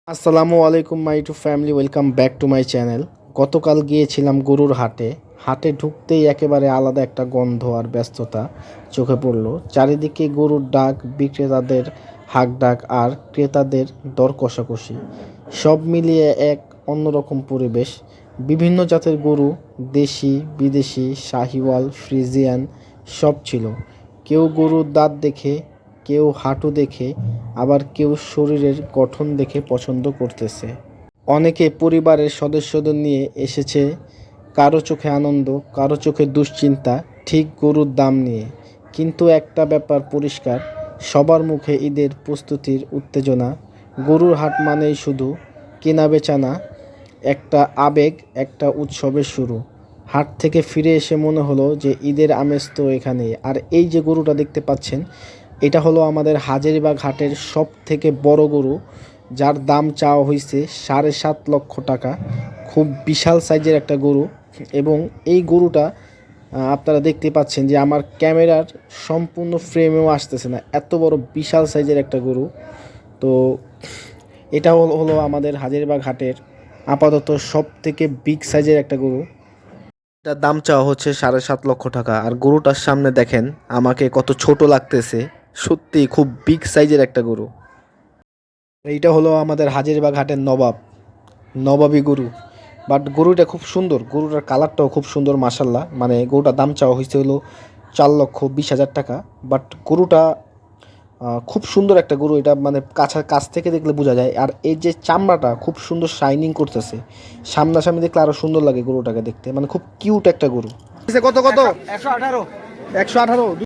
আসসালামু আলাইকুম মাই টু family, welcome back to my channel. গতকাল গিয়েছিলাম গরুর হাটে। হাটে ঢুকতেই একেবারে আলাদা একটা গন্ধ আর ব্যস্ততা চোখে পড়লো। চারিদিকে গরুর ডাক, বিক্রেতাদের হাঁক ডাক আর ক্রেতাদের দর কষাকষি, সব মিলিয়ে এক অন্যরকম পরিবেশ। বিভিন্ন জাতের গরু, দেশি বিদেশি, শাহিওয়াল, ফ্রিজিয়ান সব ছিল। কেউ গরুর দাঁত দেখে, কেউ হাঁটু দেখে, আবার কেউ শরীরের গঠন দেখে পছন্দ করতেছে। অনেকে পরিবারের সদস্যদের নিয়ে এসেছে, কারো চোখে আনন্দ, কারো চোখে দুশ্চিন্তা, ঠিক গরুর দাম নিয়ে। কিন্তু একটা ব্যাপার পরিষ্কার, সবার মুখে ঈদের প্রস্তুতির উত্তেজনা। গরুর হাট মানেই শুধু কেনা বেচা না, একটা আবেগ, একটা উৎসবের শুরু। হাট থেকে ফিরে এসে মনে হলো যে ঈদের আমেজ তো এখানেই। আর এই যে গরুটা দেখতে পাচ্ছেন, এটা হলো আমাদের হাজারীবাগ হাটের সব থেকে বড় গরু, যার দাম চাওয়া হয়েছে 7.5 লক্ষ টাকা। খুব বিশাল সাইজের একটা গরু। এবং এই গরুটা আপনারা দেখতে পাচ্ছেন যে আমার ক্যামেরার সম্পূর্ণ ফ্রেমেও আসতেছে না, এত বড় বিশাল সাইজের একটা গরু। তো এটা হলো আমাদের হাজারীবাগ হাটের আপাতত সব থেকে বিগ সাইজের একটা গরু। এটার দাম চাওয়া হচ্ছে 7.5 লক্ষ টাকা। আর গরুটার সামনে দেখেন আমাকে কত ছোট লাগতেছে, সত্যি খুব বিগ সাইজের একটা গরু। এইটা হলো আমাদের হাজারীবাগ হাটের নবাবী গরু। বাট গরুটা খুব সুন্দর, গরুটার কালারটাও খুব সুন্দর মাসাল্লাহ। মানে গরুটার দাম চাওয়া হয়েছে হলো 4,20,000 টাকা। বাট গরুটা খুব সুন্দর একটা গরু। এটা মানে কাছ থেকে দেখলে বোঝা যায়। আর এই যে চামড়াটা খুব সুন্দর শাইনিং করতেছে, সামনাসামনি দেখলে আরো সুন্দর লাগে গরুটাকে দেখতে। মানে খুব কিউট একটা গরু। কত কত? 118। 118।